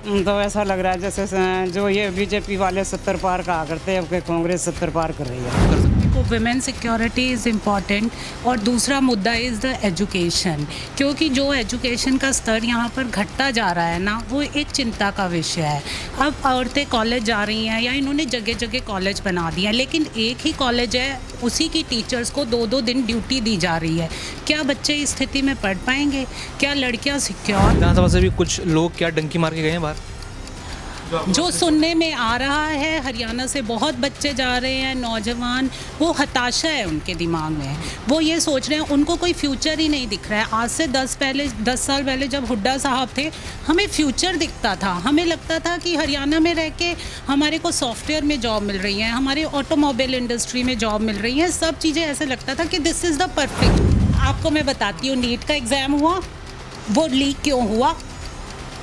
तो ऐसा लग रहा है जैसे जो ये बीजेपी वाले 70 पार कहा करते हैं, अब के कांग्रेस 70 पार कर रही है। वुमेन सिक्योरिटी इज़ इम्पॉर्टेंट और दूसरा मुद्दा इज़ द एजुकेशन, क्योंकि जो एजुकेशन का स्तर यहाँ पर घटता जा रहा है ना, वो एक चिंता का विषय है। अब औरतें कॉलेज जा रही हैं या इन्होंने जगह जगह कॉलेज बना दिया, लेकिन एक ही कॉलेज है, उसी की टीचर्स को 2-2 दिन ड्यूटी दी जा रही है। क्या बच्चे इस स्थिति में पढ़ पाएंगे? क्या लड़कियाँ सिक्योर? विधानसभा से भी कुछ लोग क्या डंकी मार के गए हैं बाहर? जो सुनने में आ रहा है, हरियाणा से बहुत बच्चे जा रहे हैं, नौजवान, वो हताशा है उनके दिमाग में। वो ये सोच रहे हैं, उनको कोई फ्यूचर ही नहीं दिख रहा है। आज से 10 साल पहले जब हुड्डा साहब थे, हमें फ्यूचर दिखता था। हमें लगता था कि हरियाणा में रह के हमारे को सॉफ्टवेयर में जॉब मिल रही है, हमारे ऑटोमोबाइल इंडस्ट्री में जॉब मिल रही है, सब चीज़ें ऐसे लगता था कि दिस इज़ द परफेक्ट। आपको मैं बताती हूँ, नीट का एग्ज़ाम हुआ, वो लीक क्यों हुआ?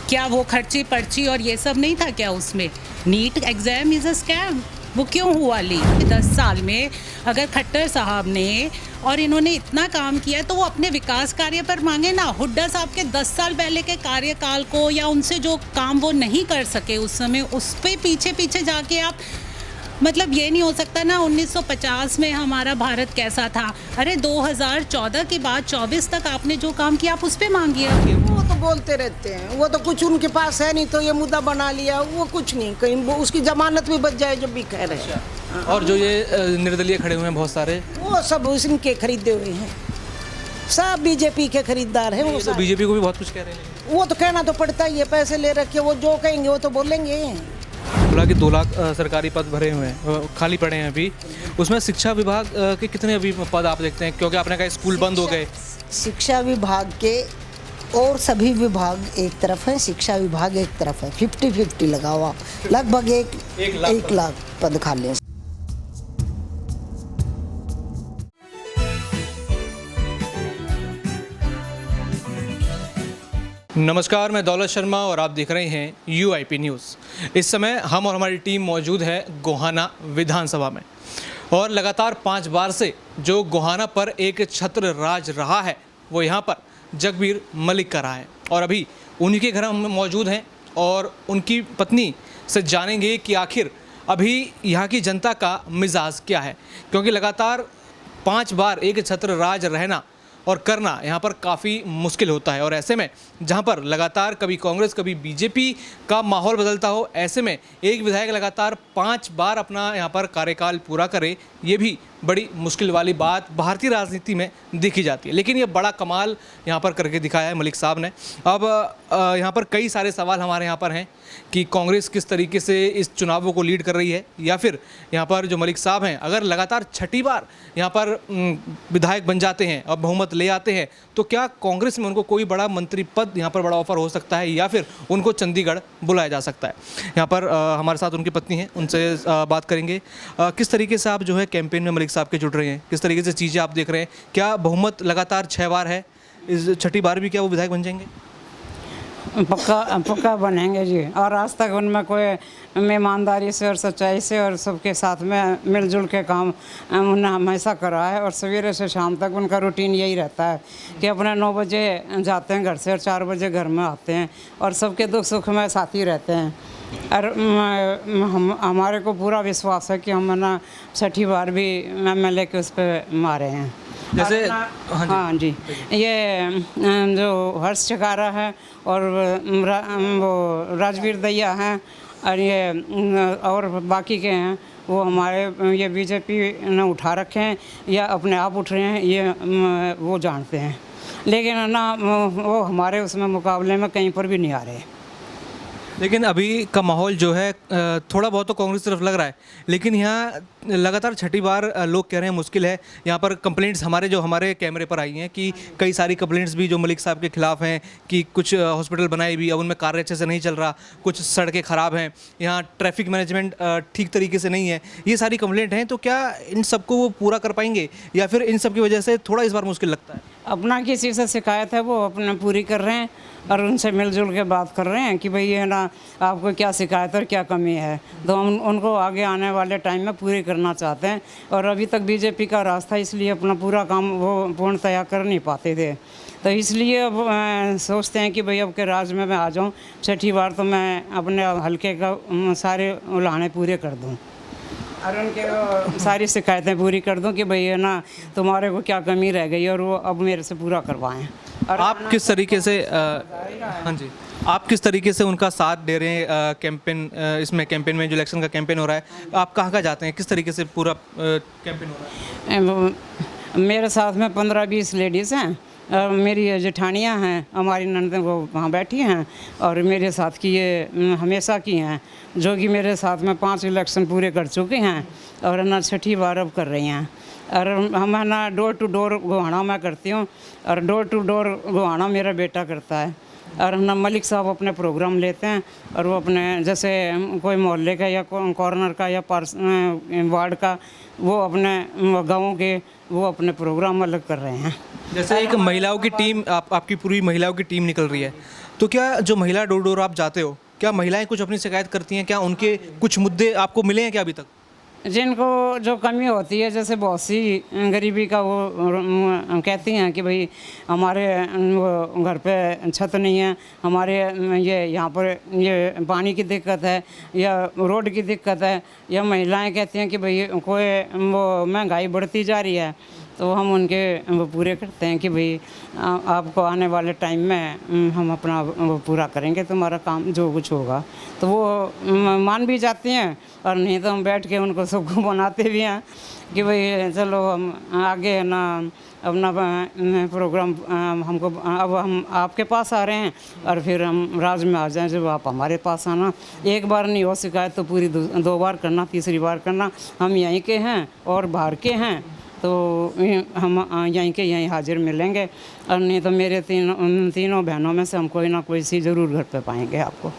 क्या वो खर्ची पर्ची और ये सब नहीं था क्या उसमें? NEET exam is a scam. वो क्यों हुआ लीक? 10 साल में अगर खट्टर साहब ने और इन्होंने इतना काम किया है तो वो अपने विकास कार्य पर मांगे ना। हुड्डा साहब के 10 साल पहले के कार्यकाल को या उनसे जो काम वो नहीं कर सके उस समय, उस पे पीछे पीछे जाके आप, मतलब ये नहीं हो सकता ना 1950 में हमारा भारत कैसा था। अरे 2014 के बाद 24 तक आपने जो काम किया आप उस पर मांगिए। वो तो बोलते रहते हैं, वो तो कुछ उनके पास है नहीं तो ये मुद्दा बना लिया, वो कुछ नहीं, कहीं वो उसकी जमानत भी बच जाए जब भी कह रहे हैं। और जो ये निर्दलीय खड़े हुए हैं बहुत सारे, वो सब इनके खरीदे हुए हैं, सब बीजेपी के खरीदार हैं। वो तो बीजेपी को भी बहुत कुछ कह रहे हैं। वो तो कहना तो पड़ता ही है, पैसे ले रखे, वो जो कहेंगे वो तो बोलेंगे। बोला कि 2 लाख सरकारी पद भरे हुए हैं, खाली पड़े हैं अभी। उसमें शिक्षा विभाग के कितने अभी पद आप देखते हैं? क्योंकि आपने कहा स्कूल बंद हो गए। शिक्षा विभाग के और सभी विभाग एक तरफ है, शिक्षा विभाग एक तरफ है, 50-50 लगा हुआ, लगभग एक लाख पद खाली हैं। नमस्कार, मैं दौलत शर्मा और आप देख रहे हैं UIP न्यूज़। इस समय हम और हमारी टीम मौजूद है गोहाना विधानसभा में और लगातार 5 बार से जो गोहाना पर एक छत्र राज रहा है वो यहाँ पर जगबीर मलिक का रहा है। और अभी उन्हीं के घर हम मौजूद हैं और उनकी पत्नी से जानेंगे कि आखिर अभी यहाँ की जनता का मिजाज क्या है, क्योंकि लगातार 5 बार एक छत्र राज रहना और करना यहाँ पर काफ़ी मुश्किल होता है। और ऐसे में जहाँ पर लगातार कभी कांग्रेस कभी बीजेपी का माहौल बदलता हो, ऐसे में एक विधायक लगातार 5 बार अपना यहाँ पर कार्यकाल पूरा करे, ये भी बड़ी मुश्किल वाली बात भारतीय राजनीति में देखी जाती है। लेकिन ये बड़ा कमाल यहाँ पर करके दिखाया है मलिक साहब ने। अब यहाँ पर कई सारे सवाल हमारे यहाँ पर हैं कि कांग्रेस किस तरीके से इस चुनावों को लीड कर रही है, या फिर यहाँ पर जो मलिक साहब हैं अगर लगातार 6ठी बार यहाँ पर विधायक बन जाते हैं और बहुमत ले आते हैं तो क्या कांग्रेस में उनको कोई बड़ा मंत्री पद यहाँ पर बड़ा ऑफर हो सकता है या फिर उनको चंडीगढ़ बुलाया जा सकता है। यहाँ पर हमारे साथ उनकी पत्नी हैं, उनसे बात करेंगे। किस तरीके से आप जो है कैंपेन में मलिक साहब के जुड़ रहे हैं, किस तरीके से चीज़ें आप देख रहे हैं? क्या बहुमत लगातार 6 बार है, इस 6ठी बार भी क्या वो विधायक बन जाएंगे? पक्का बनेंगे जी। और आज तक उनमें कोई ईमानदारी से और सच्चाई से और सबके साथ में मिलजुल के काम उन्होंने हमेशा करा है। और सवेरे से शाम तक उनका रूटीन यही रहता है कि अपने 9 बजे जाते हैं घर से और 4 बजे घर में आते हैं और सबके दुख सुख में साथी रहते हैं। और हमारे को पूरा विश्वास है कि हम ना 6ठी बार भी MLA के उस पर मारे हैं। जैसे हाँ जी, ये जो हर्ष चकारा है और वो राजवीर दहिया हैं और ये और बाकी के हैं, वो हमारे ये बीजेपी ने उठा रखे हैं या अपने आप उठ रहे हैं, ये वो जानते हैं। लेकिन ना वो हमारे उसमें मुकाबले में कहीं पर भी नहीं आ रहे। लेकिन अभी का माहौल जो है थोड़ा बहुत तो कांग्रेस तरफ लग रहा है, लेकिन यहाँ लगातार 6ठी बार लोग कह रहे हैं मुश्किल है। यहाँ पर कंप्लेंट्स हमारे कैमरे पर आई हैं कि कई सारी कंप्लेंट्स भी जो मलिक साहब के खिलाफ हैं कि कुछ हॉस्पिटल बनाए भी, अब उनमें कार्य अच्छे से नहीं चल रहा, कुछ सड़कें ख़राब हैं, यहाँ ट्रैफिक मैनेजमेंट ठीक तरीके से नहीं है, ये सारी कंप्लेंट हैं। तो क्या इन सबको वो पूरा कर पाएंगे या फिर इन सब की वजह से थोड़ा इस बार मुश्किल लगता है? अपना किसी से शिकायत है वो अपने पूरी कर रहे हैं और उनसे मिलजुल के बात कर रहे हैं कि भाई ये ना आपको क्या शिकायत और क्या कमी है, तो हम उनको आगे आने वाले टाइम में पूरी करना चाहते हैं। और अभी तक बीजेपी का रास्ता इसलिए अपना पूरा काम वो पूर्णतया कर नहीं पाते थे। तो इसलिए अब सोचते हैं कि भाई अब के राज में मैं आ जाऊँ, छठी बार तो मैं अपने हल्के का सारे उलाहने पूरे कर दूँ और उनके वो सारी शिकायतें पूरी कर दूं कि भाई है ना तुम्हारे को क्या कमी रह गई और वो अब मेरे से पूरा करवाएं। और आप किस तरीके से हाँ जी, आप किस तरीके से उनका साथ दे रहे हैं कैंपेन इसमें, कैंपेन में जो इलेक्शन का कैंपेन हो रहा है, आप कहाँ कहाँ जाते हैं, किस तरीके से पूरा कैंपेन हो रहा है? मेरे साथ में 15-20 लेडीज़ हैं और मेरी जेठानियाँ हैं, हमारी ननदें वो वहाँ बैठी हैं और मेरे साथ की ये हमेशा की हैं जो कि मेरे साथ में 5 इलेक्शन पूरे कर चुके हैं और ना छठी बार अब कर रही हैं। और हम है ना डोर टू डोर गोहाना मैं करती हूँ और डोर टू डोर गोहाना मेरा बेटा करता है और ना मलिक साहब अपने प्रोग्राम लेते हैं और वो अपने जैसे कोई मोहल्ले का या कॉर्नर का या वार्ड का वो अपने गाँवों के वो अपने प्रोग्राम अलग कर रहे हैं। जैसे एक महिलाओं की टीम, आपकी पूरी महिलाओं की टीम निकल रही है, तो क्या जो महिला डोर डोर आप जाते हो, क्या महिलाएं कुछ अपनी शिकायत करती हैं, क्या उनके कुछ मुद्दे आपको मिले हैं क्या अभी तक? जिनको जो कमी होती है, जैसे बहुत सी गरीबी का वो कहती हैं कि भाई हमारे वो घर पे छत नहीं है, हमारे ये यहाँ पर ये पानी की दिक्कत है या रोड की दिक्कत है, या महिलाएं कहती हैं कि भाई कोई वो महंगाई बढ़ती जा रही है, तो हम उनके वो पूरे करते हैं कि भाई आपको आने वाले टाइम में हम अपना वो पूरा करेंगे, तुम्हारा काम जो कुछ होगा, तो वो मान भी जाती हैं और नहीं तो हम बैठ के उनको सबको बनाते भी हैं कि भाई चलो हम आगे है ना अपना प्रोग्राम हमको अब हम आपके पास आ रहे हैं और फिर हम राज में आ जाएं जब आप हमारे पास आना। एक बार नहीं हो शिकायत तो पूरी 2 बार करना, तीसरी बार करना। हम यहीं के हैं और बाहर के हैं तो हम यहीं के यहीं हाजिर मिलेंगे और नहीं तो मेरे तीनों बहनों में से हम कोई ना कोई सी ज़रूर घर पे पाएंगे आपको।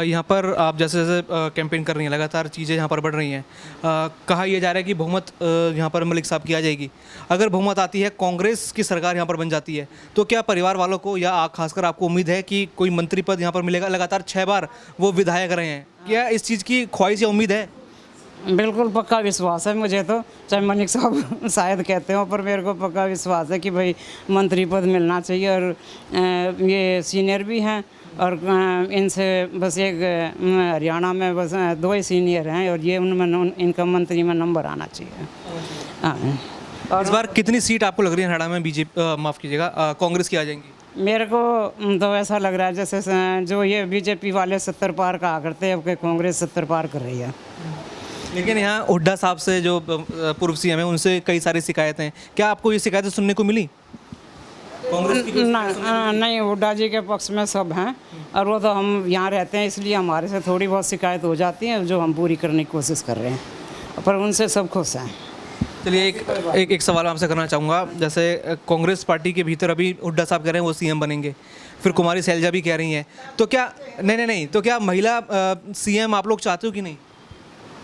यहाँ पर आप जैसे जैसे कैंपेन कर रही हैं, लगातार चीज़ें यहाँ पर बढ़ रही हैं, कहा यह जा रहा है कि बहुमत यहाँ पर मलिक साहब की आ जाएगी। अगर बहुमत आती है, कांग्रेस की सरकार यहाँ पर बन जाती है, तो क्या परिवार वालों को या खासकर आपको उम्मीद है कि कोई मंत्री पद यहाँ पर मिलेगा? लगातार 6 बार वो विधायक रहे हैं, क्या इस चीज़ की ख्वाहिश या उम्मीद है? बिल्कुल पक्का विश्वास है मुझे, तो चाहे मलिक साहब शायद कहते हो पर मेरे को पक्का विश्वास है कि भाई मंत्री पद मिलना चाहिए। और ये सीनियर भी हैं और इनसे बस एक हरियाणा में बस 2 ही सीनियर हैं और ये उनमें इनका मंत्री में नंबर आना चाहिए। हाँ। और इस बार कितनी सीट आपको लग रही है हरियाणा में बीजेपी, माफ़ कीजिएगा, कांग्रेस की आ जाएंगी? मेरे को तो ऐसा लग रहा है जैसे जो ये बीजेपी वाले 70 पार कहा करते हैं, अब के कांग्रेस 70 पार कर रही है। लेकिन यहाँ हुड्डा साहब से जो पूर्व सीएम है उनसे कई सारी शिकायतें हैं, क्या आपको ये शिकायतें सुनने को मिली? कांग्रेस की नहीं, हुड्डा जी के पक्ष में सब हैं और वो तो हम यहाँ रहते हैं इसलिए हमारे से थोड़ी बहुत शिकायत हो जाती है जो हम पूरी करने की कोशिश कर रहे हैं, पर उनसे सब खुश हैं। चलिए एक सवाल आपसे करना चाहूँगा। जैसे कांग्रेस पार्टी के भीतर अभी हुड्डा साहब कह रहे हैं वो सीएम बनेंगे, फिर कुमारी शैलजा भी कह रही हैं, तो क्या नहीं तो क्या महिला सीएम आप लोग चाहते हो कि नहीं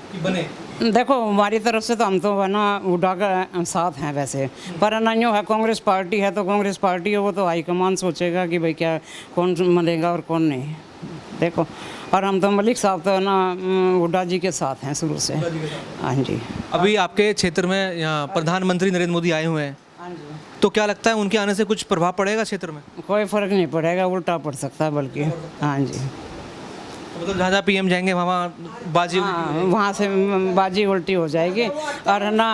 कि बने? देखो हमारी तरफ से तो हम तो है ना हुड्डा का साथ हैं वैसे, पर ना यूँ है कांग्रेस पार्टी है तो कांग्रेस पार्टी है वो तो हाईकमान सोचेगा कि भाई क्या कौन मलेगा और कौन नहीं। देखो और हम तो मलिक साहब तो ना हुड्डा जी के साथ हैं शुरू से। हाँ जी। अभी आपके क्षेत्र में यहाँ प्रधानमंत्री नरेंद्र मोदी आए हुए हैं, हाँ जी, तो क्या लगता है उनके आने से कुछ प्रभाव पड़ेगा क्षेत्र में? कोई फ़र्क नहीं पड़ेगा, उल्टा पड़ सकता है बल्कि। हाँ जी, मतलब जहाँ जहाँ पीएम जाएंगे वहाँ बाजी, हाँ वहाँ से बाजी उल्टी हो जाएगी। और ना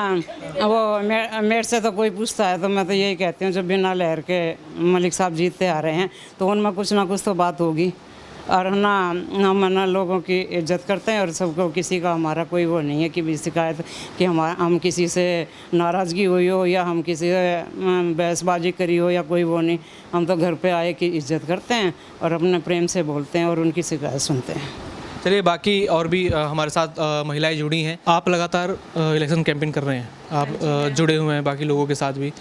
वो मेरे से तो कोई पूछता है तो मैं तो यही कहती हूँ जब बिना लहर के मलिक साहब जीतते आ रहे हैं तो उनमें कुछ ना कुछ तो बात होगी। और ना हम ना लोगों की इज्जत करते हैं और सबको, किसी का हमारा कोई वो नहीं है कि भी शिकायत कि हम किसी से नाराज़गी हुई हो या हम किसी से बहसबाजी करी हो या कोई वो नहीं। हम तो घर पे आए की इज्जत करते हैं और अपने प्रेम से बोलते हैं और उनकी शिकायत सुनते हैं। चलिए बाकी और भी हमारे साथ महिलाएं जुड़ी हैं। आप लगातार इलेक्शन कैंपेन कर रहे हैं, आप जुड़े हुए हैं बाकी लोगों के साथ भी।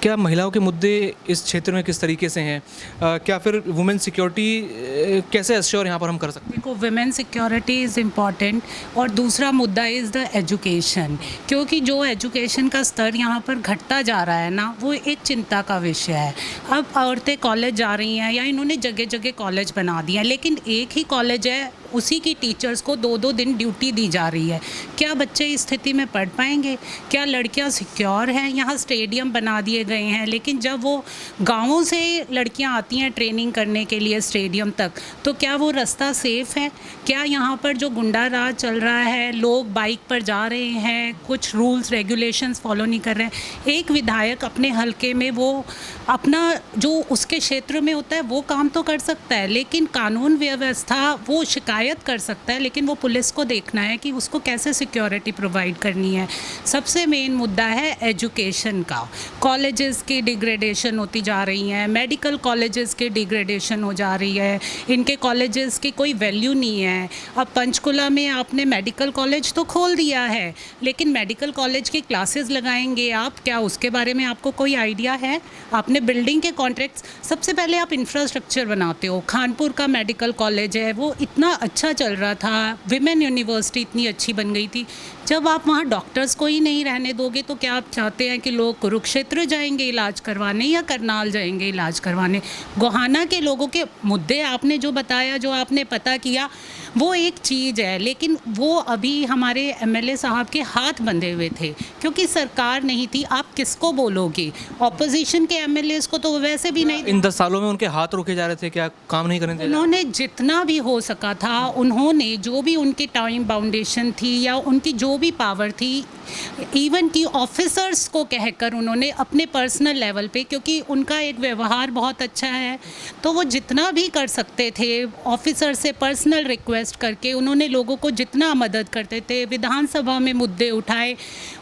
क्या महिलाओं के मुद्दे इस क्षेत्र में किस तरीके से हैं? क्या फिर वुमेन सिक्योरिटी कैसे एश्योर यहाँ पर हम कर सकते हैं? देखो वुमेन सिक्योरिटी इज़ इम्पॉर्टेंट और दूसरा मुद्दा इज़ द एजुकेशन, क्योंकि जो एजुकेशन का स्तर यहाँ पर घटता जा रहा है ना, वो एक चिंता का विषय है। अब औरतें कॉलेज जा रही हैं या इन्होंने जगह जगह कॉलेज बना दिया, लेकिन एक ही कॉलेज है, उसी की टीचर्स को 2-2 दिन ड्यूटी दी जा रही है। क्या बच्चे इस स्थिति में पढ़ पाएंगे? क्या क्या लड़कियां सिक्योर हैं? यहाँ स्टेडियम बना दिए गए हैं, लेकिन जब वो गांवों से लड़कियां आती हैं ट्रेनिंग करने के लिए स्टेडियम तक, तो क्या वो रास्ता सेफ़ है? क्या यहाँ पर जो गुंडा राज चल रहा है, लोग बाइक पर जा रहे हैं, कुछ रूल्स रेगुलेशंस फॉलो नहीं कर रहे हैं? एक विधायक अपने हलके में वो अपना जो उसके क्षेत्र में होता है वो काम तो कर सकता है, लेकिन कानून व्यवस्था वो शिकायत कर सकता है, लेकिन वो पुलिस को देखना है कि उसको कैसे सिक्योरिटी प्रोवाइड करनी है। सबसे मेन मुद्दा है एजुकेशन का। कॉलेजेस की डिग्रेडेशन होती जा रही है, मेडिकल कॉलेजेस की डिग्रेडेशन हो जा रही है, इनके कॉलेजेस की कोई वैल्यू नहीं है। अब पंचकुला में आपने मेडिकल कॉलेज तो खोल दिया है, लेकिन मेडिकल कॉलेज की क्लासेस लगाएंगे आप, क्या उसके बारे में आपको कोई आइडिया है? आपने बिल्डिंग के कॉन्ट्रैक्ट्स, सबसे पहले आप इंफ्रास्ट्रक्चर बनाते हो। खानपुर का मेडिकल कॉलेज है, वो इतना अच्छा चल रहा था, विमेन यूनिवर्सिटी इतनी अच्छी बन गई थी। जब आप वहाँ डॉक्टर्स को ही नहीं रहने दोगे तो क्या आप चाहते हैं कि लोग कुरुक्षेत्र जाएंगे इलाज करवाने या करनाल जाएंगे इलाज करवाने? गोहाना के लोगों के मुद्दे आपने जो बताया, जो आपने पता किया, वो एक चीज़ है, लेकिन वो अभी हमारे एमएलए साहब के हाथ बंधे हुए थे क्योंकि सरकार नहीं थी। आप किसको बोलोगे? ऑपोजिशन के एमएलएस को तो वैसे भी नहीं। इन 10 सालों में उनके हाथ रोके जा रहे थे, क्या काम नहीं करने दे रहे? उन्होंने जितना भी हो सका था, उन्होंने जो भी उनकी टाइम बाउंडेशन थी या उनकी जो भी पावर थी, इवन कि ऑफिसर्स को कहकर उन्होंने अपने पर्सनल लेवल पे, क्योंकि उनका एक व्यवहार बहुत अच्छा है, तो वो जितना भी कर सकते थे ऑफिसर से पर्सनल रिक्वेस्ट करके उन्होंने लोगों को जितना मदद करते थे, विधानसभा में मुद्दे उठाए।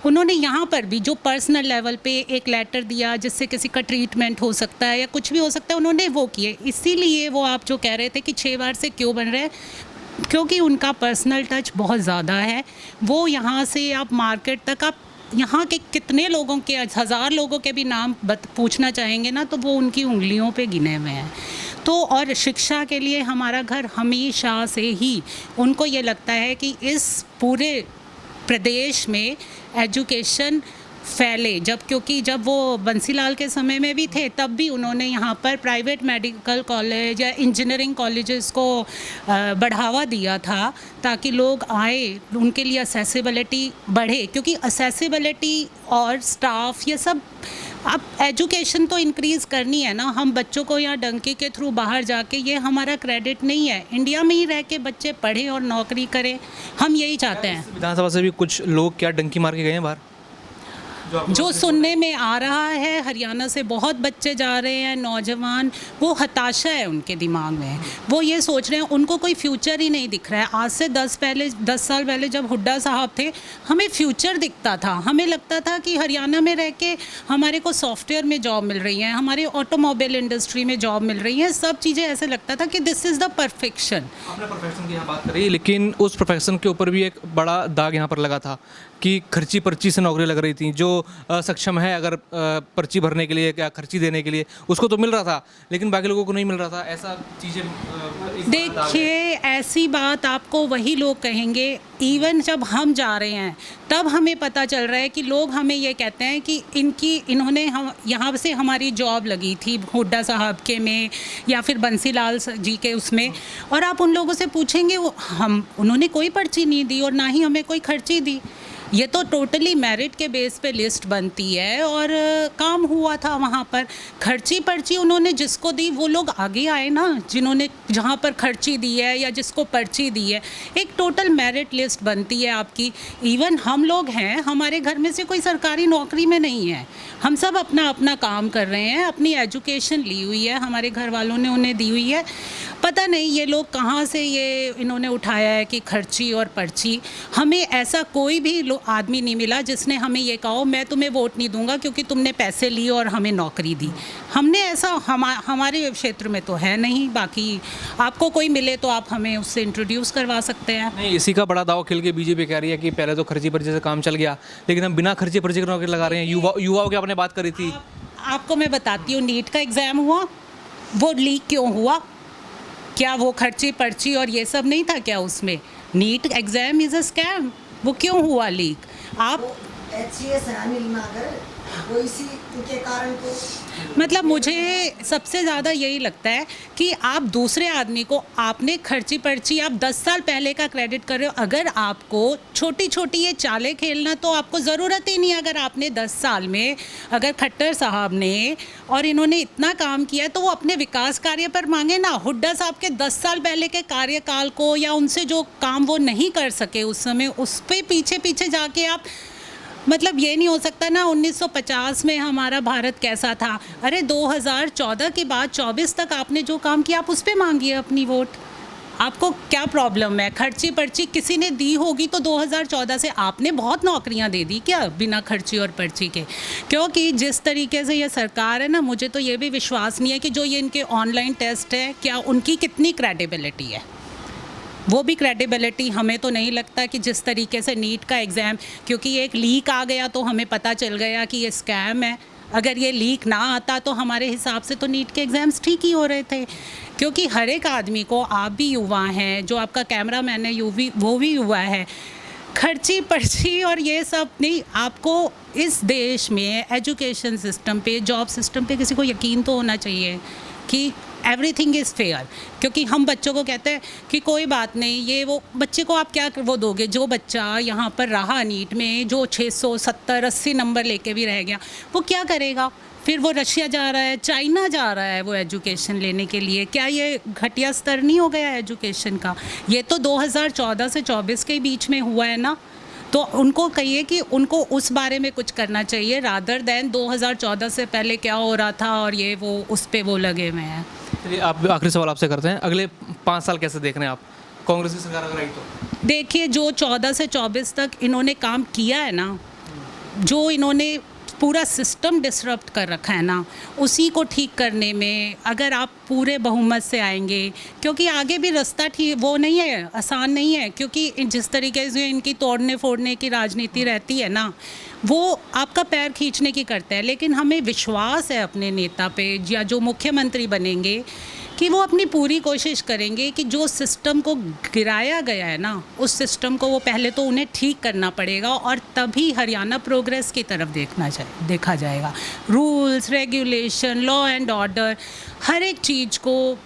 उन्होंने यहाँ पर भी जो पर्सनल लेवल पे एक लेटर दिया जिससे किसी का ट्रीटमेंट हो सकता है या कुछ भी हो सकता है, उन्होंने वो किए। इसीलिए वो आप जो कह रहे थे कि 6 बार से क्यों बन रहे हैं, क्योंकि उनका पर्सनल टच बहुत ज़्यादा है। वो यहाँ से आप मार्केट तक, आप यहाँ के कितने लोगों के, 1000 लोगों के भी नाम पूछना चाहेंगे ना, तो वो उनकी उंगलियों पे गिने हुए हैं। तो और शिक्षा के लिए हमारा घर हमेशा से ही, उनको ये लगता है कि इस पूरे प्रदेश में एजुकेशन फैले। क्योंकि जब वो बंसीलाल के समय में भी थे, तब भी उन्होंने यहाँ पर प्राइवेट मेडिकल कॉलेज या इंजीनियरिंग कॉलेजेस को बढ़ावा दिया था ताकि लोग आए, उनके लिए असेसिबिलिटी बढ़े, क्योंकि असेसिबिलिटी और स्टाफ ये सब, अब एजुकेशन तो इंक्रीज़ करनी है ना। हम बच्चों को यहाँ डंकी के थ्रू बाहर जाके, ये हमारा क्रेडिट नहीं है। इंडिया में ही रह के बच्चे पढ़ें और नौकरी करें, हम यही चाहते हैं। विधानसभा से भी कुछ लोग क्या डंकी मार के गए हैं बाहर? जो सुनने में आ रहा है, हरियाणा से बहुत बच्चे जा रहे हैं, नौजवान, वो हताशा है उनके दिमाग में। वो ये सोच रहे हैं, उनको कोई फ्यूचर ही नहीं दिख रहा है। आज से 10 साल पहले जब हुड्डा साहब थे, हमें फ्यूचर दिखता था। हमें लगता था कि हरियाणा में रह के हमारे को सॉफ्टवेयर में जॉब मिल रही है, हमारे ऑटोमोबाइल इंडस्ट्री में जॉब मिल रही है, सब चीज़ें ऐसे लगता था कि दिस इज़ द परफेक्शन। आपने परफेक्शन की यहाँ बात करी, लेकिन उस परफेक्शन के ऊपर भी एक बड़ा दाग यहाँ पर लगा था कि खर्ची पर्ची से नौकरी लग रही थी। जो सक्षम है अगर पर्ची भरने के लिए, क्या खर्ची देने के लिए, उसको तो मिल रहा था, लेकिन बाकी लोगों को नहीं मिल रहा था। ऐसा चीज़ें देखिए, ऐसी बात आपको वही लोग कहेंगे। इवन जब हम जा रहे हैं तब हमें पता चल रहा है कि लोग हमें ये कहते हैं कि इन्होंने हम यहाँ से हमारी जॉब लगी थी हुड्डा साहब के में या फिर बंसीलाल जी के उसमें, और आप उन लोगों से पूछेंगे, उन्होंने कोई पर्ची नहीं दी और ना ही हमें कोई खर्ची दी। ये तो टोटली मेरिट के बेस पे लिस्ट बनती है और काम हुआ था वहाँ पर। खर्ची पर्ची उन्होंने जिसको दी वो लोग आगे आए ना, जिन्होंने जहाँ पर खर्ची दी है या जिसको पर्ची दी है। एक टोटल मेरिट लिस्ट बनती है आपकी। इवन हम लोग हैं, हमारे घर में से कोई सरकारी नौकरी में नहीं है, हम सब अपना अपना काम कर रहे हैं, अपनी एजुकेशन ली हुई है, हमारे घर वालों ने उन्हें दी हुई है। पता नहीं ये लोग कहाँ से ये इन्होंने उठाया है कि खर्ची और पर्ची। हमें ऐसा कोई भी आदमी नहीं मिला जिसने हमें ये कहा मैं तुम्हें वोट नहीं दूंगा क्योंकि तुमने पैसे लिए और हमें नौकरी दी। हमने ऐसा हमारे क्षेत्र में तो है नहीं। बाकी आपको कोई मिले तो आप हमें उससे इंट्रोड्यूस करवा सकते हैं। नहीं, इसी का बड़ा दाव खेल के बीजेपी कह रही है कि पहले तो खर्ची पर्ची से काम चल गया, लेकिन हम बिना खर्ची पर्ची की नौकरी लगा रहे हैं। युवाओं की आपने बात करी थी। आपको मैं बताती हूँ, नीट का एग्ज़ाम हुआ, वो लीक क्यों हुआ? क्या वो खर्ची पर्ची और ये सब नहीं था क्या उसमें? NEET exam is a scam, वो क्यों हुआ लीक? आप HCS है अनिल नागर, वो इसी के कारण तो मतलब मुझे सबसे ज़्यादा यही लगता है कि आप दूसरे आदमी को आपने खर्ची पर्ची आप 10 साल पहले का क्रेडिट कर रहे हो। अगर आपको छोटी छोटी ये चालें खेलना तो आपको ज़रूरत ही नहीं। अगर आपने 10 साल में अगर खट्टर साहब ने और इन्होंने इतना काम किया तो वो अपने विकास कार्य पर मांगे ना। हुड्डा साहब के 10 साल पहले के कार्यकाल को या उनसे जो काम वो नहीं कर सके उस समय, उस पर पीछे पीछे जाके आप, मतलब ये नहीं हो सकता ना 1950 में हमारा भारत कैसा था। अरे 2014 के बाद 24 तक आपने जो काम किया आप उस पर मांगिए अपनी वोट। आपको क्या प्रॉब्लम है? खर्ची पर्ची किसी ने दी होगी तो 2014 से आपने बहुत नौकरियां दे दी क्या बिना खर्ची और पर्ची के? क्योंकि जिस तरीके से ये सरकार है ना, मुझे तो ये भी विश्वास नहीं है कि जो ये इनके ऑनलाइन टेस्ट है क्या उनकी कितनी क्रेडिबिलिटी है। वो भी क्रेडिबिलिटी हमें तो नहीं लगता कि जिस तरीके से नीट का एग्ज़ाम, क्योंकि एक लीक आ गया तो हमें पता चल गया कि ये स्कैम है। अगर ये लीक ना आता तो हमारे हिसाब से तो नीट के एग्ज़ाम्स ठीक ही हो रहे थे। क्योंकि हर एक आदमी को, आप भी युवा हैं, जो आपका कैमरा मैन है वो भी युवा है, खर्ची पर्ची और ये सब नहीं। आपको इस देश में एजुकेशन सिस्टम पे, जॉब सिस्टम पे किसी को यकीन तो होना चाहिए कि एवरीथिंग इज़ फेयर। क्योंकि हम बच्चों को कहते हैं कि कोई बात नहीं, ये वो बच्चे को आप क्या वो दोगे? जो बच्चा यहाँ पर रहा नीट में, जो 670-80 नंबर लेके भी रह गया, वो क्या करेगा? फिर वो रशिया जा रहा है, चाइना जा रहा है वो एजुकेशन लेने के लिए। क्या ये घटिया स्तर नहीं हो गया एजुकेशन का? ये तो 2014 से 24 के बीच में हुआ है ना। तो उनको कहिए कि उनको उस बारे में कुछ करना चाहिए, रादर देन 2014 से पहले क्या हो रहा था और ये वो उस पे वो लगे हुए हैं। चलिए, आप आखिरी सवाल आपसे करते हैं, अगले 5 साल कैसे देख रहे हैं आप कांग्रेस की सरकार अगर आई तो? देखिए, जो 14 से 24 तक इन्होंने काम किया है ना, जो इन्होंने पूरा सिस्टम डिसरप्ट कर रखा है ना, उसी को ठीक करने में अगर आप पूरे बहुमत से आएंगे, क्योंकि आगे भी रास्ता ठीक वो नहीं है, आसान नहीं है। क्योंकि जिस तरीके से इनकी तोड़ने फोड़ने की राजनीति रहती है ना, वो आपका पैर खींचने की करते हैं। लेकिन हमें विश्वास है अपने नेता पे या जो मुख्यमंत्री बनेंगे कि वो अपनी पूरी कोशिश करेंगे कि जो सिस्टम को गिराया गया है ना, उस सिस्टम को वो पहले तो उन्हें ठीक करना पड़ेगा और तभी हरियाणा प्रोग्रेस की तरफ देखा जाएगा। Rules, regulation, law and order, हर एक चीज़ को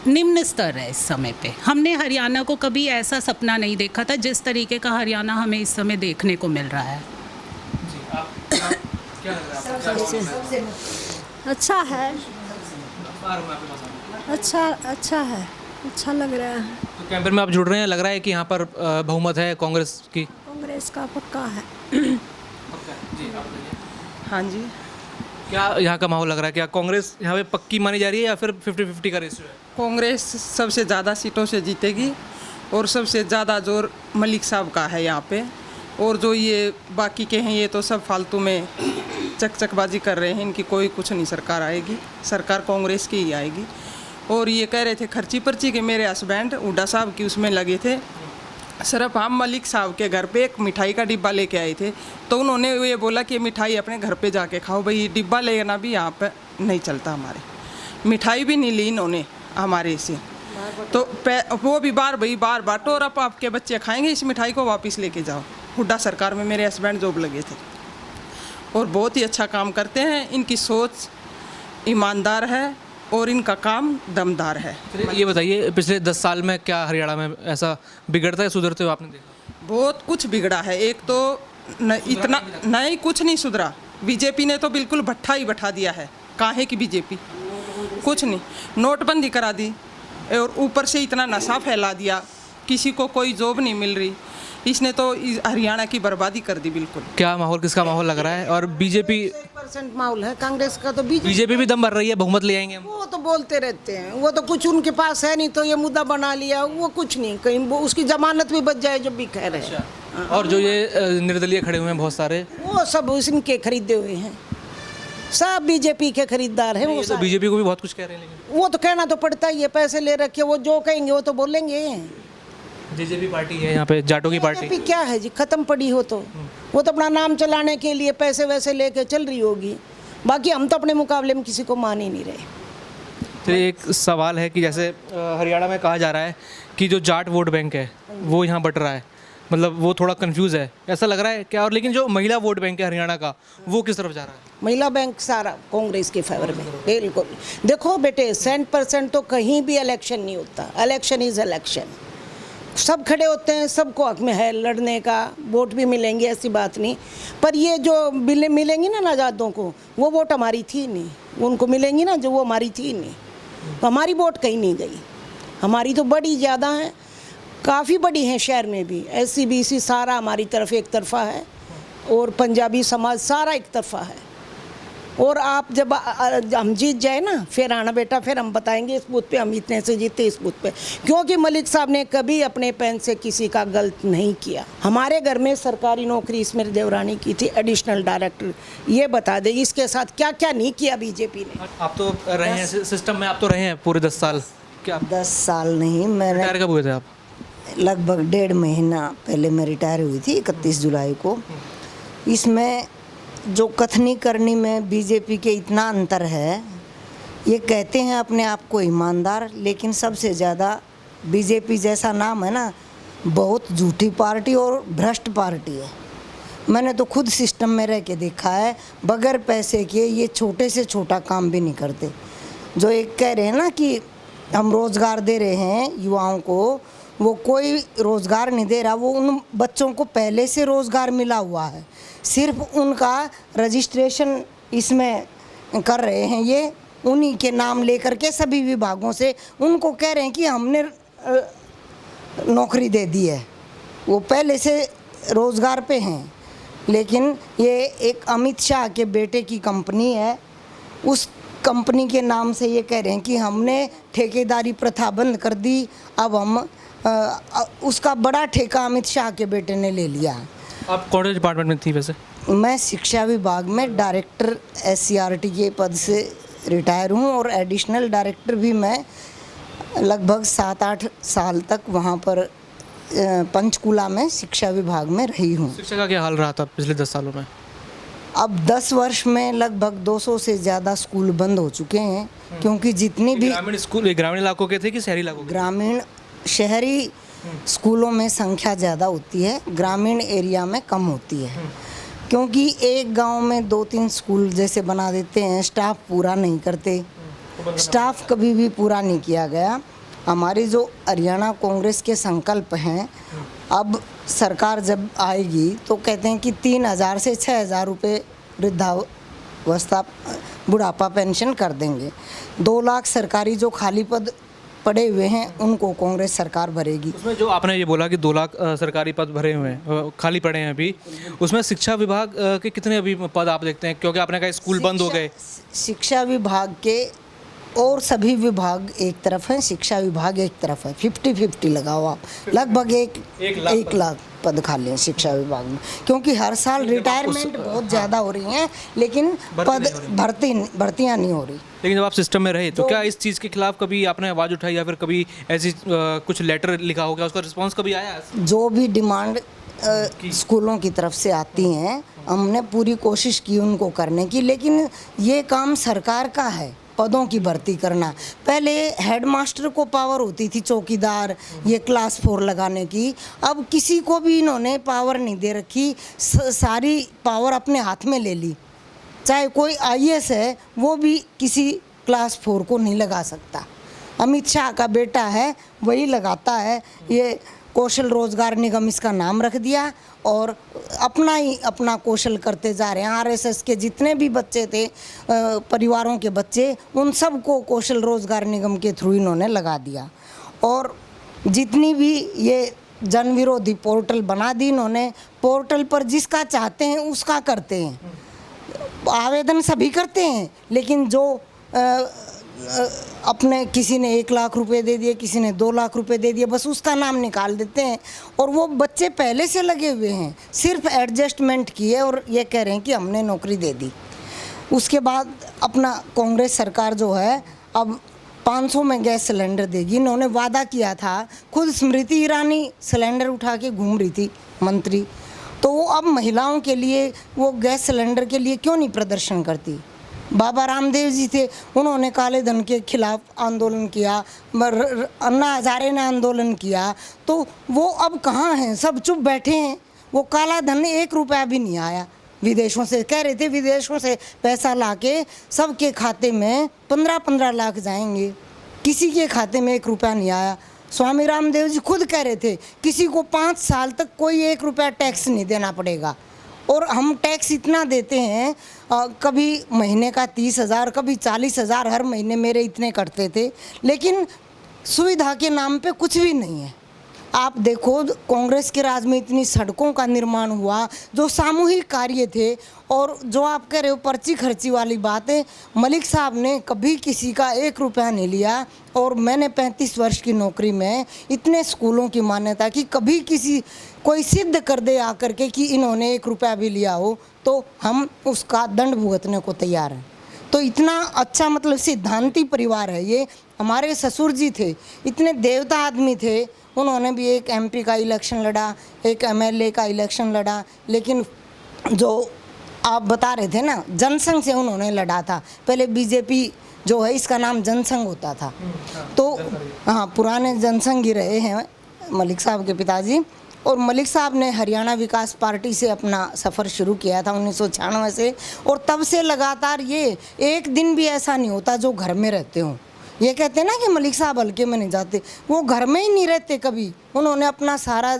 निम्न स्तर है इस समय पे। हमने हरियाणा को कभी ऐसा सपना नहीं देखा था जिस तरीके का हरियाणा हमें इस समय देखने को मिल रहा है। क्या लग रहा है आपको? अच्छा है, अच्छा है, अच्छा लग रहा है। तो कैंपेन में आप जुड़ रहे हैं, लग रहा है कि यहाँ पर बहुमत है कांग्रेस की? कांग्रेस का पक्का है। जी, आप बताइए। हाँ जी, क्या यहाँ का माहौल लग रहा है? क्या कांग्रेस यहाँ पे पक्की मानी जा रही है या फिर 50-50 का रेशियो है? कांग्रेस सबसे ज़्यादा सीटों से जीतेगी और सबसे ज़्यादा जोर मलिक साहब का है यहाँ पे। और जो ये बाकी के हैं ये तो सब फालतू में चकचकबाजी कर रहे हैं, इनकी कोई कुछ नहीं सरकार आएगी, सरकार कांग्रेस की ही आएगी। और ये कह रहे थे खर्ची पर्ची के, मेरे हस्बैंड हुड्डा साहब की उसमें लगे थे। सिर्फ हम मलिक साहब के घर पे एक मिठाई का डिब्बा लेके आए थे तो उन्होंने ये बोला कि मिठाई अपने घर पे जाके खाओ, भाई डिब्बा लेना भी यहाँ पे नहीं चलता हमारे। मिठाई भी नहीं ली इन्होंने हमारे से, तो वो भी बार बाटो और अब आपके बच्चे खाएंगे, इस मिठाई को वापस लेके जाओ। हुड्डा सरकार में मेरे हस्बैंड जॉब लगे थे और बहुत ही अच्छा काम करते हैं। इनकी सोच ईमानदार है और इनका काम दमदार है। ये बताइए, पिछले 10 साल में क्या हरियाणा में ऐसा बिगड़ता है सुधरते हुए आपने देखा? बहुत कुछ बिगड़ा है। एक तो इतना नहीं, कुछ नहीं सुधरा। बीजेपी ने तो बिल्कुल भट्ठा ही बैठा दिया है। काहे की बीजेपी कुछ नहीं, नोटबंदी करा दी और ऊपर से इतना नशा फैला दिया, किसी को कोई जॉब नहीं मिल रही। इसने तो हरियाणा की बर्बादी कर दी बिल्कुल। क्या माहौल, किसका माहौल लग रहा है? और बीजेपी 1% माहौल है कांग्रेस का। तो बीजेपी भी दम भर रही है, बहुमत ले आएंगे हम। वो तो बोलते रहते हैं, वो तो कुछ उनके पास है नहीं तो ये मुद्दा बना लिया, वो कुछ नहीं, कहीं वो उसकी जमानत भी बच जाए जब भी कह रहे हैं। और जो ये निर्दलीय खड़े हुए हैं बहुत सारे, वो सब इनके खरीदे हुए हैं, सब बीजेपी के खरीदार हैं। वो तो बीजेपी को भी बहुत कुछ कह रहे हैं, लेकिन वो तो कहना तो पड़ता ही है, पैसे ले रखे, वो जो कहेंगे वो तो बोलेंगे। जेजेपी पार्टी है यहाँ पे, जाटों की पार्टी। बीजेपी क्या है जी, खत्म पड़ी हो तो वो तो अपना नाम चलाने के लिए पैसे वैसे लेके चल रही होगी। बाकी हम तो अपने मुकाबले में किसी को मान ही नहीं रहे। तो एक सवाल है कि जैसे हरियाणा में कहा जा रहा है कि जो जाट वोट बैंक है वो यहाँ बट रहा है, मतलब वो थोड़ा कंफ्यूज है, ऐसा लग रहा है क्या? और लेकिन जो महिला वोट बैंक है हरियाणा का, वो किस तरफ जा रहा है? महिला बैंक सारा कांग्रेस के फेवर में, बिल्कुल। देखो बेटे, 100% तो कहीं भी इलेक्शन नहीं होता, इलेक्शन इज इलेक्शन। सब खड़े होते हैं, सबको हक में है लड़ने का, वोट भी मिलेंगे, ऐसी बात नहीं। पर ये जो मिलेंगी ना आज़ादों को, वो वोट हमारी थी नहीं, उनको मिलेंगी ना जो वो हमारी थी नहीं, तो हमारी वोट कहीं नहीं गई। हमारी तो बड़ी ज़्यादा है, काफ़ी बड़ी हैं शहर में भी। SC BC सारा हमारी तरफ एक तरफा है, और पंजाबी समाज सारा एक तरफा है। और आप जब हम जीत जाए ना, फिर आना बेटा, फिर हम बताएंगे इस बूथ पे हम इतने से जीते, इस बूथ पे। क्योंकि मलिक साहब ने कभी अपने पेन से किसी का गलत नहीं किया। हमारे घर में सरकारी नौकरी इस मेरी देवरानी की थी, एडिशनल डायरेक्टर। ये बता दे इसके साथ क्या क्या नहीं किया बीजेपी ने। आप तो रहे हैं सिस्टम में, आप तो रहे हैं पूरे 10 साल। क्या 10 साल नहीं, मैंने रिटायर कब हुए थे आप? लगभग 1.5 महीना पहले मैं रिटायर हुई थी, 31 जुलाई को। इसमें जो कथनी करनी में बीजेपी के इतना अंतर है, ये कहते हैं अपने आप को ईमानदार, लेकिन सबसे ज़्यादा बीजेपी जैसा नाम है ना, बहुत झूठी पार्टी और भ्रष्ट पार्टी है। मैंने तो खुद सिस्टम में रह के देखा है, बगैर पैसे के ये छोटे से छोटा काम भी नहीं करते। जो एक कह रहे हैं ना कि हम रोज़गार दे रहे हैं युवाओं को, वो कोई रोज़गार नहीं दे रहा। वो उन बच्चों को पहले से रोज़गार मिला हुआ है, सिर्फ उनका रजिस्ट्रेशन इसमें कर रहे हैं। ये उन्हीं के नाम लेकर के सभी विभागों से उनको कह रहे हैं कि हमने नौकरी दे दी है, वो पहले से रोज़गार पे हैं। लेकिन ये एक अमित शाह के बेटे की कंपनी है, उस कंपनी के नाम से ये कह रहे हैं कि हमने ठेकेदारी प्रथा बंद कर दी, अब हम उसका बड़ा ठेका अमित शाह के बेटे ने ले लिया। आप कौन से डिपार्टमेंट में थी वैसे? मैं शिक्षा विभाग में डायरेक्टर SCRT के पद से रिटायर हूँ, और एडिशनल डायरेक्टर भी मैं लगभग 7-8 साल तक वहाँ पर पंचकुला में शिक्षा विभाग में रही हूँ। शिक्षा का क्या हाल रहा था पिछले 10 सालों में? अब 10 वर्ष में लगभग 200 से ज़्यादा स्कूल बंद हो चुके हैं, क्योंकि जितनी भी ग्रामीण स्कूल ग्रामीण इलाकों के थे कि शहरी इलाकों के? ग्रामीण शहरी स्कूलों में संख्या ज़्यादा होती है, ग्रामीण एरिया में कम होती है। क्योंकि एक गांव में 2-3 स्कूल जैसे बना देते हैं, स्टाफ पूरा नहीं करते, स्टाफ कभी भी पूरा नहीं किया गया। हमारी जो हरियाणा कांग्रेस के संकल्प हैं, अब सरकार जब आएगी तो कहते हैं कि 3,000 से 6,000 रुपये वृद्धावस्था बुढ़ापा पेंशन कर देंगे। 2 लाख सरकारी जो खाली पद पड़े हुए हैं उनको कांग्रेस सरकार भरेगी। उसमें जो आपने ये बोला कि 2 लाख सरकारी पद भरे हुए हैं, खाली पड़े हैं अभी, उसमें शिक्षा विभाग के कितने अभी पद आप देखते हैं? क्योंकि आपने कहा स्कूल बंद हो गए। शिक्षा विभाग के और सभी विभाग एक तरफ हैं, शिक्षा विभाग एक तरफ है। 50-50 लगाओ आप, लगभग एक लाख पद खाली हैं शिक्षा विभाग में। क्योंकि हर साल रिटायरमेंट बहुत ज़्यादा हो रही हैं, लेकिन पद भर्तियाँ नहीं हो रही। लेकिन जब आप सिस्टम में रहे तो क्या इस चीज़ के खिलाफ कभी आपने आवाज़ उठाई, या फिर कभी ऐसी कुछ लेटर लिखा हो, क्या उसका रिस्पॉन्स कभी आया? जो भी डिमांड स्कूलों की तरफ से आती हैं, हमने पूरी कोशिश की उनको करने की, लेकिन ये काम सरकार का है पदों की भर्ती करना। पहले हेडमास्टर को पावर होती थी, चौकीदार, ये क्लास 4 लगाने की। अब किसी को भी इन्होंने पावर नहीं दे रखी, सारी पावर अपने हाथ में ले ली। चाहे कोई IAS है, वो भी किसी क्लास 4 को नहीं लगा सकता। अमित शाह का बेटा है, वही लगाता है। ये कौशल रोजगार निगम इसका नाम रख दिया, और अपना कौशल करते जा रहे हैं। RSS के जितने भी बच्चे थे, परिवारों के बच्चे, उन सब को कौशल रोजगार निगम के थ्रू इन्होंने लगा दिया। और जितनी भी ये जन विरोधी पोर्टल बना दी इन्होंने, पोर्टल पर जिसका चाहते हैं उसका करते हैं, आवेदन सभी करते हैं, लेकिन जो अपने किसी ने 1 लाख रुपए दे दिए, किसी ने 2 लाख रुपए दे दिए, बस उसका नाम निकाल देते हैं। और वो बच्चे पहले से लगे हुए हैं, सिर्फ एडजस्टमेंट किए और ये कह रहे हैं कि हमने नौकरी दे दी। उसके बाद अपना कांग्रेस सरकार जो है अब 500 में गैस सिलेंडर देगी। इन्होंने वादा किया था, खुद स्मृति ईरानी सिलेंडर उठा के घूम रही थी मंत्री, तो वो अब महिलाओं के लिए वो गैस सिलेंडर के लिए क्यों नहीं प्रदर्शन करती? बाबा रामदेव जी थे, उन्होंने काले धन के खिलाफ आंदोलन किया, अन्ना हजारे ने आंदोलन किया, तो वो अब कहाँ हैं? सब चुप बैठे हैं। वो काला धन 1 रुपया भी नहीं आया विदेशों से। कह रहे थे विदेशों से पैसा लाके सबके खाते में 15-15 लाख जाएंगे, किसी के खाते में 1 रुपया नहीं आया। स्वामी रामदेव जी खुद कह रहे थे किसी को 5 साल तक कोई 1 रुपया टैक्स नहीं देना पड़ेगा। और हम टैक्स इतना देते हैं, कभी महीने का 30,000, कभी 40,000 हर महीने मेरे इतने कटते थे, लेकिन सुविधा के नाम पे कुछ भी नहीं है। आप देखो कांग्रेस के राज में इतनी सड़कों का निर्माण हुआ जो सामूहिक कार्य थे, और जो आप कह रहे हो पर्ची खर्ची वाली बात है, मलिक साहब ने कभी किसी का 1 रुपया नहीं लिया। और मैंने 35 वर्ष की नौकरी में इतने स्कूलों की मान्यता कि कभी किसी कोई सिद्ध कर दे आकर के कि इन्होंने 1 रुपया भी लिया हो तो हम उसका दंड भुगतने को तैयार हैं। तो इतना अच्छा मतलब सिद्धांती परिवार है ये। हमारे ससुर जी थे, इतने देवता आदमी थे, उन्होंने भी एक MP का इलेक्शन लड़ा, एक MLA का इलेक्शन लड़ा, लेकिन जो आप बता रहे थे ना जनसंघ से उन्होंने लड़ा था। पहले BJP जो है इसका नाम जनसंघ होता था, तो हाँ पुराने जनसंघ ही रहे हैं मलिक साहब के पिताजी। और मलिक साहब ने हरियाणा विकास पार्टी से अपना सफ़र शुरू किया था 1996 से, और तब से लगातार ये एक दिन भी ऐसा नहीं होता जो घर में रहते हों। ये कहते हैं ना कि मलिक साहब हल्के में नहीं जाते, वो घर में ही नहीं रहते कभी। उन्होंने अपना सारा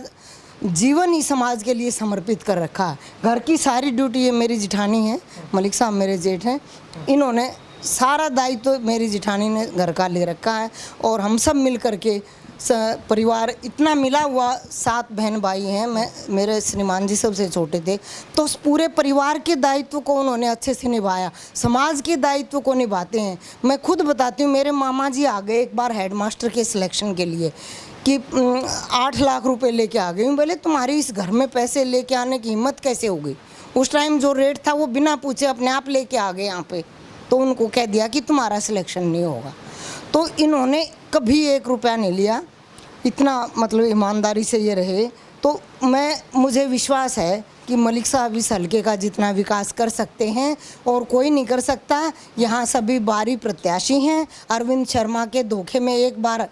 जीवन ही समाज के लिए समर्पित कर रखा है। घर की सारी ड्यूटी, ये मेरी जिठानी है, मलिक साहब मेरे जेठ हैं, इन्होंने सारा दायित्व मेरी जिठानी ने घर का ले रखा है। और हम सब मिल कर के परिवार इतना मिला हुआ, 7 बहन भाई हैं, मेरे श्रीमान जी सबसे छोटे थे, तो उस पूरे परिवार के दायित्व को उन्होंने अच्छे से निभाया, समाज के दायित्व को निभाते हैं। मैं खुद बताती हूँ, मेरे मामा जी आ गए एक बार हेडमास्टर के सिलेक्शन के लिए कि 8 लाख रुपए लेके आ गई। बोले तुम्हारी इस घर में पैसे लेके आने की हिम्मत कैसे हो गई? उस टाइम जो रेट था वो बिना पूछे अपने आप लेके आ गए यहाँ पे, तो उनको कह दिया कि तुम्हारा सिलेक्शन नहीं होगा। तो इन्होंने कभी 1 रुपया नहीं लिया, इतना मतलब ईमानदारी से ये रहे। तो मुझे विश्वास है कि मलिक साहब इस हल्के का जितना विकास कर सकते हैं और कोई नहीं कर सकता। यहाँ सभी बारी प्रत्याशी हैं। अरविंद शर्मा के धोखे में एक बार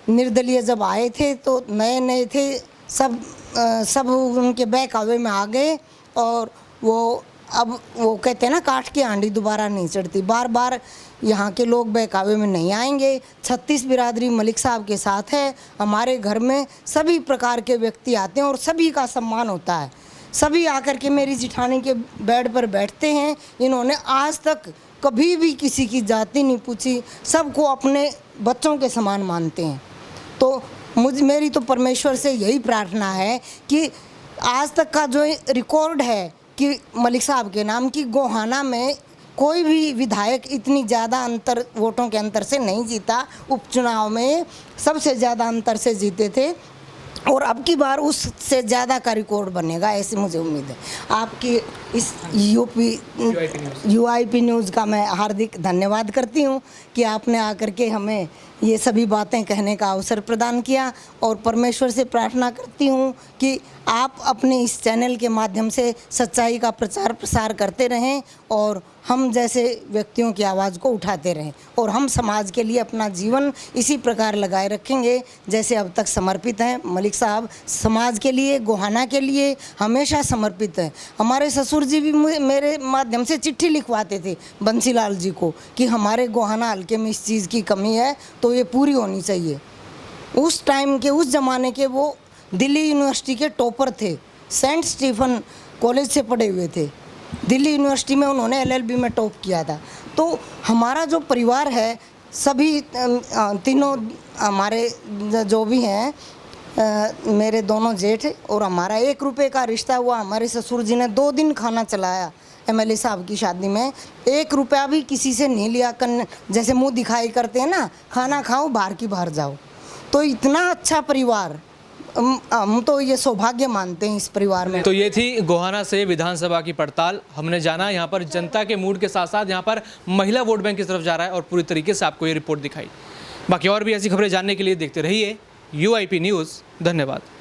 निर्दलीय जब आए थे तो नए थे, सब उनके बहकावे में आ गए, और अब वो कहते हैं ना काठ की हांडी दोबारा नहीं चढ़ती। बार यहाँ के लोग बहकावे में नहीं आएंगे। 36 बिरादरी मलिक साहब के साथ है। हमारे घर में सभी प्रकार के व्यक्ति आते हैं और सभी का सम्मान होता है। सभी आकर के मेरी जिठानी के बेड पर बैठते हैं। इन्होंने आज तक कभी भी किसी की जाति नहीं पूछी, सबको अपने बच्चों के समान मानते हैं। तो मेरी तो परमेश्वर से यही प्रार्थना है कि आज तक का जो रिकॉर्ड है कि मलिक साहब के नाम की, गोहाना में कोई भी विधायक इतनी ज़्यादा वोटों के अंतर से नहीं जीता। उपचुनाव में सबसे ज़्यादा अंतर से जीते थे, और अब की बार उससे ज़्यादा का रिकॉर्ड बनेगा, ऐसी मुझे उम्मीद है। आपकी इस UIP न्यूज़ का मैं हार्दिक धन्यवाद करती हूँ कि आपने आकर के हमें ये सभी बातें कहने का अवसर प्रदान किया, और परमेश्वर से प्रार्थना करती हूँ कि आप अपने इस चैनल के माध्यम से सच्चाई का प्रचार प्रसार करते रहें और हम जैसे व्यक्तियों की आवाज़ को उठाते रहें, और हम समाज के लिए अपना जीवन इसी प्रकार लगाए रखेंगे जैसे अब तक समर्पित हैं। मलिक साहब समाज के लिए, गोहाना के लिए हमेशा समर्पित हैं। हमारे ससुर जी भी मेरे माध्यम से चिट्ठी लिखवाते थे बंसीलाल जी को कि हमारे गोहाना हल्के में इस चीज़ की कमी है तो ये पूरी होनी चाहिए। उस टाइम के, उस ज़माने के वो दिल्ली यूनिवर्सिटी के टॉपर थे, सेंट स्टीफन कॉलेज से पढ़े हुए थे। दिल्ली यूनिवर्सिटी में उन्होंने LLB में टॉप किया था। तो हमारा जो परिवार है, सभी तीनों हमारे जो भी हैं, मेरे दोनों जेठ और हमारा 1 रुपये का रिश्ता हुआ। हमारे ससुर जी ने 2 दिन खाना चलाया MLA साहब की शादी में, 1 रुपया भी किसी से नहीं लिया। जैसे मुंह दिखाई करते हैं ना, खाना खाओ बाहर की बाहर जाओ। तो इतना अच्छा परिवार, हम तो ये सौभाग्य मानते हैं इस परिवार में। तो ये थी गोहाना से विधानसभा की पड़ताल। हमने जाना यहाँ पर जनता के मूड के साथ साथ यहाँ पर महिला वोट बैंक की तरफ जा रहा है, और पूरी तरीके से आपको ये रिपोर्ट दिखाई। बाकी और भी ऐसी खबरें जानने के लिए देखते रहिए UIP न्यूज़। धन्यवाद।